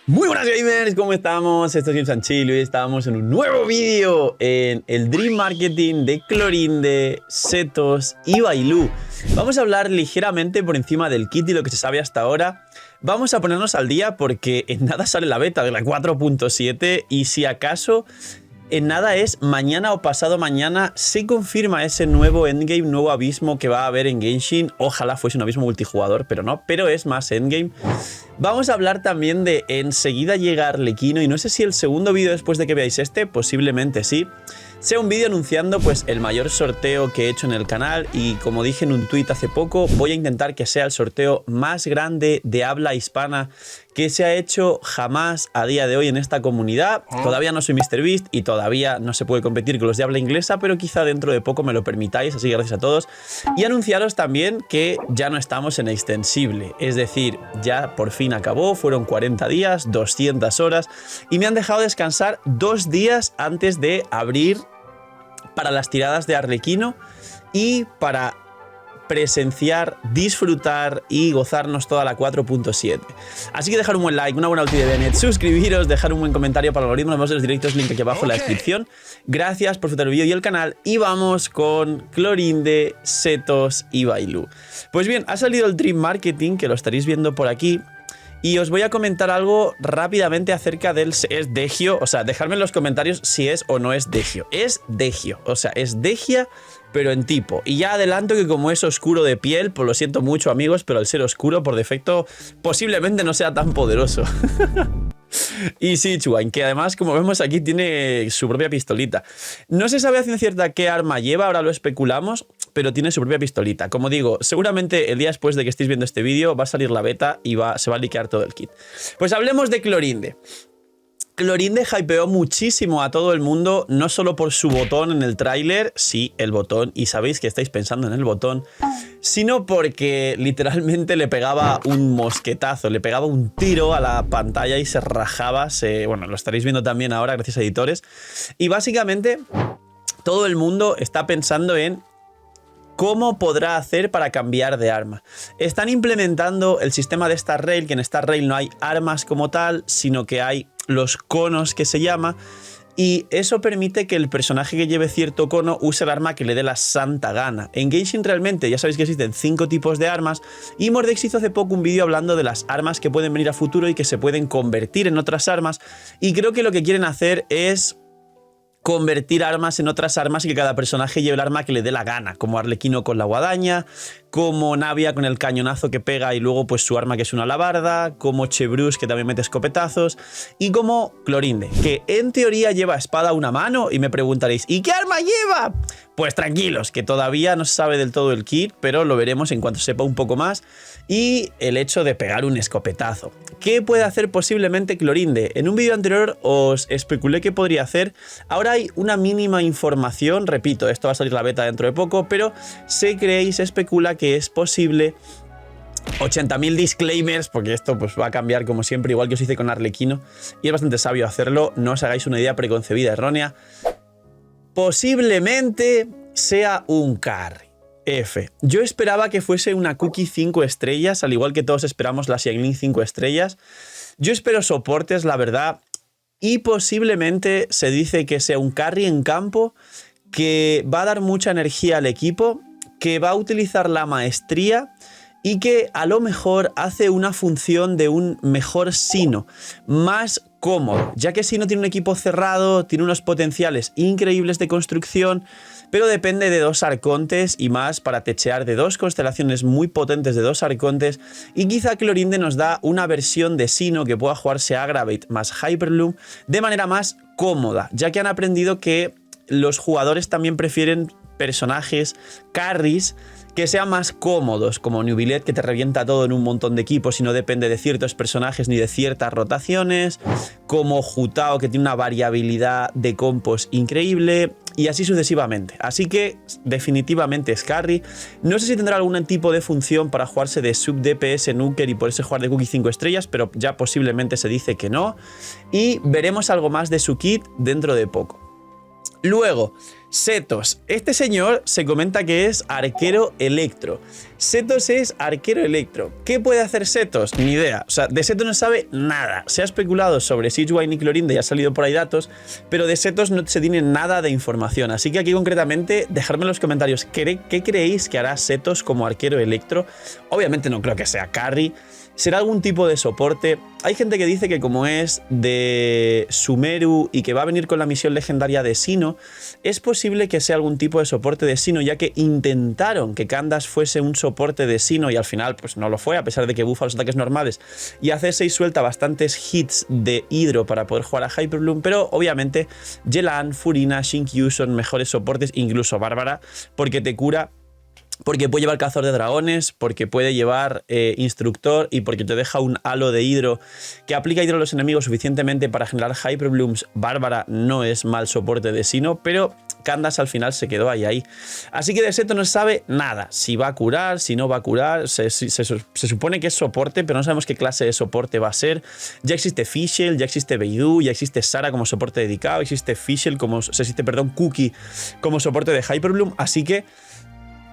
Muy buenas gamers, ¿cómo estamos? Esto es GamesandChill y hoy estamos en un nuevo vídeo en el Dream Marketing de Clorinde, Setos y Bailu. Vamos a hablar ligeramente por encima del kit y lo que se sabe hasta ahora. Vamos a ponernos al día porque en nada sale la beta de la 4.7 y si acaso en nada es mañana o pasado mañana se confirma ese nuevo endgame, nuevo abismo que va a haber en Genshin. Ojalá fuese un abismo multijugador, pero no, pero es más endgame. Vamos a hablar también de enseguida llega Arlequino y no sé si el segundo vídeo después de que veáis este, posiblemente sí, sea un vídeo anunciando pues el mayor sorteo que he hecho en el canal y como dije en un tuit hace poco, voy a intentar que sea el sorteo más grande de habla hispana que se ha hecho jamás a día de hoy en esta comunidad. Todavía no soy MrBeast y todavía no se puede competir con los de habla inglesa, pero quizá dentro de poco me lo permitáis, así que gracias a todos. Y anunciaros también que ya no estamos en extensible, es decir, ya por fin acabó, fueron 40 días, 200 horas y me han dejado descansar 2 días antes de abrir para las tiradas de Arlequino y para presenciar, disfrutar y gozarnos toda la 4.7. Así que dejar un buen like, una buena ulti de Bennett, suscribiros, dejar un buen comentario para el algoritmo, nos vemos en los directos, link aquí abajo en la descripción. Gracias por disfrutar el vídeo y el canal y vamos con Clorinde, Setos y Bailu. Pues bien, ha salido el Dream Marketing, que lo estaréis viendo por aquí. Y os voy a comentar algo rápidamente acerca del... ¿Es Degio? O sea, dejadme en los comentarios si es o no es Degio. Es Degio, o sea, es Degia, pero en tipo. Y ya adelanto que como es oscuro de piel, pues lo siento mucho amigos, pero al ser oscuro por defecto posiblemente no sea tan poderoso. Y Sichuan, que además, como vemos aquí, tiene su propia pistolita. No se sabe a ciencia cierta qué arma lleva, ahora lo especulamos, pero tiene su propia pistolita. Como digo, seguramente el día después de que estéis viendo este vídeo va a salir la beta y se va a liquear todo el kit. Pues hablemos de Clorinde. Clorinde hypeó muchísimo a todo el mundo, no solo por su botón en el tráiler, sí, el botón, y sabéis que estáis pensando en el botón, sino porque literalmente le pegaba un mosquetazo, le pegaba un tiro a la pantalla y se rajaba, bueno, lo estaréis viendo también ahora gracias a editores, y básicamente todo el mundo está pensando en ¿cómo podrá hacer para cambiar de arma? Están implementando el sistema de Star Rail, que en Star Rail no hay armas como tal, sino que hay los conos que se llama, y eso permite que el personaje que lleve cierto cono use el arma que le dé la santa gana. En Genshin realmente ya sabéis que existen 5 tipos de armas y Mordex hizo hace poco un vídeo hablando de las armas que pueden venir a futuro y que se pueden convertir en otras armas, y creo que lo que quieren hacer es convertir armas en otras armas y que cada personaje lleve el arma que le dé la gana, como Arlequino con la guadaña, como Navia con el cañonazo que pega y luego pues su arma que es una alabarda, como Chebrus que también mete escopetazos y como Clorinde, que en teoría lleva espada a una mano y me preguntaréis ¿y qué arma lleva? Pues tranquilos, que todavía no se sabe del todo el kit, pero lo veremos en cuanto sepa un poco más, y el hecho de pegar un escopetazo. ¿Qué puede hacer posiblemente Clorinde? En un vídeo anterior os especulé qué podría hacer, ahora hay una mínima información, repito, esto va a salir la beta dentro de poco, pero se cree y se especula que es posible 80.000 disclaimers, porque esto pues va a cambiar como siempre, igual que os hice con Arlequino, y es bastante sabio hacerlo, no os hagáis una idea preconcebida errónea. Posiblemente sea un carry. F. Yo esperaba que fuese una cookie 5 estrellas, al igual que todos esperamos la Xiangling 5 estrellas. Yo espero soportes, la verdad, y posiblemente se dice que sea un carry en campo, que va a dar mucha energía al equipo, que va a utilizar la maestría y que a lo mejor hace una función de un mejor Sino, más cómodo, ya que Sino tiene un equipo cerrado, tiene unos potenciales increíbles de construcción, pero depende de 2 arcontes y más para techear de 2 constelaciones muy potentes de 2 arcontes, y quizá Clorinde nos da una versión de Sino que pueda jugarse Aggravate más Hyperloom de manera más cómoda, ya que han aprendido que los jugadores también prefieren personajes carries que sean más cómodos, como Nubilet, que te revienta todo en un montón de equipos y no depende de ciertos personajes ni de ciertas rotaciones, como Jutao, que tiene una variabilidad de compos increíble, y así sucesivamente. Así que definitivamente es carry. No sé si tendrá algún tipo de función para jugarse de sub DPS nuker y por eso jugar de cookie 5 estrellas, pero ya posiblemente se dice que no, y veremos algo más de su kit dentro de poco. Luego, Setos. Este señor se comenta que es arquero electro. Setos es arquero electro. ¿Qué puede hacer Setos? Ni idea. O sea, de Setos no sabe nada. Se ha especulado sobre Siegewine y Clorinde y ha salido por ahí datos, pero de Setos no se tiene nada de información. Así que aquí concretamente, dejadme en los comentarios qué creéis que hará Setos como arquero electro. Obviamente no creo que sea carry. ¿Será algún tipo de soporte? Hay gente que dice que como es de Sumeru y que va a venir con la misión legendaria de Sino, es posible que sea algún tipo de soporte de Sino, ya que intentaron que Candace fuese un soporte de Sino y al final pues no lo fue, a pesar de que buffa los ataques normales. Y hace 6 suelta bastantes hits de Hydro para poder jugar a Hyperbloom, pero obviamente Yelan, Furina, Shinkyu son mejores soportes, incluso Bárbara, porque te cura. Porque puede llevar cazador de dragones, porque puede llevar instructor y porque te deja un halo de hidro que aplica hidro a los enemigos suficientemente para generar Hyperblooms. Bárbara no es mal soporte de Sino, pero Candace al final se quedó ahí. Así que de Seto no se sabe nada. Si va a curar, si no va a curar. Se supone que es soporte, pero no sabemos qué clase de soporte va a ser. Ya existe Fischl, ya existe Beidou, ya existe Sara como soporte dedicado, existe Fischl como... Cookie como soporte de Hyperbloom, así que...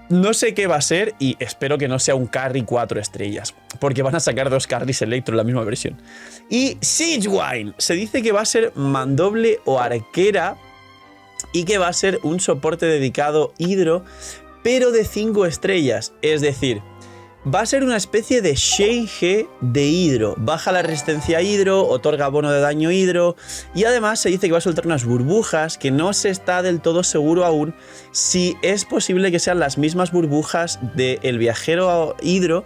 no sé qué va a ser y espero que no sea un carry 4 estrellas, porque van a sacar 2 carries electro en la misma versión. Y Siegewine, se dice que va a ser mandoble o arquera y que va a ser un soporte dedicado hidro, pero de 5 estrellas, es decir... va a ser una especie de Shenhe de hidro. Baja la resistencia a hidro, otorga bono de daño hidro y además se dice que va a soltar unas burbujas que no se está del todo seguro aún si es posible que sean las mismas burbujas del viajero hidro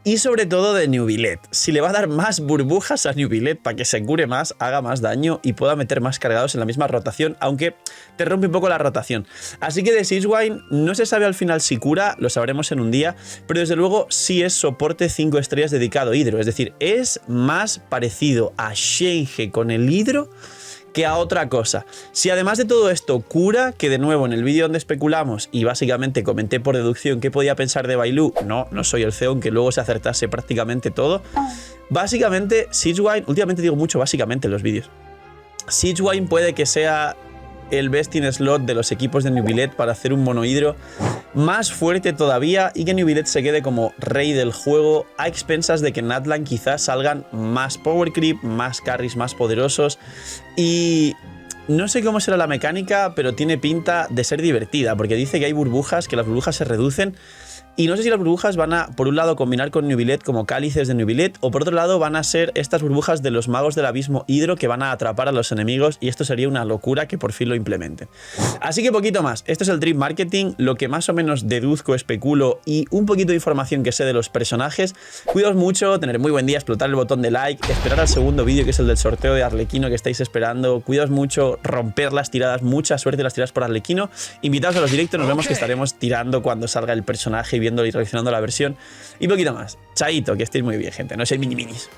y sobre todo de Neuvillette. Si le va a dar más burbujas a Neuvillette para que se cure más, haga más daño y pueda meter más cargados en la misma rotación, aunque te rompe un poco la rotación. Así que de Siegewine no se sabe al final si cura, lo sabremos en un día, pero desde luego sí es soporte 5 estrellas dedicado a hidro, es decir, es más parecido a Shenhe con el hidro que a otra cosa. Si además de todo esto cura, que de nuevo en el vídeo donde especulamos y básicamente comenté por deducción qué podía pensar de Bailu, no soy el CEO, aunque luego se acertase prácticamente todo, básicamente Siegewine, últimamente digo mucho básicamente en los vídeos, Siegewine puede que sea el best in slot de los equipos de Neuvillette para hacer un monohidro más fuerte todavía y que Neuvillette se quede como rey del juego a expensas de que en Natlan quizás salgan más power creep, más carries más poderosos y no sé cómo será la mecánica, pero tiene pinta de ser divertida porque dice que hay burbujas, que las burbujas se reducen. Y no sé si las burbujas van a, por un lado, combinar con Neuvillette como cálices de Neuvillette, o por otro lado van a ser estas burbujas de los magos del abismo hidro que van a atrapar a los enemigos, y esto sería una locura que por fin lo implementen. Así que poquito más, esto es el Dream Marketing, lo que más o menos deduzco, especulo y un poquito de información que sé de los personajes. Cuidaos mucho, tener muy buen día, explotar el botón de like, esperar al segundo vídeo que es el del sorteo de Arlequino que estáis esperando, cuidaos mucho, romper las tiradas, mucha suerte en las tiradas por Arlequino, invitados a los directos, nos vemos que estaremos tirando cuando salga el personaje y viendo y reaccionando a la versión y poquito más. Chaito, que estéis muy bien, gente, no seáis mini minis.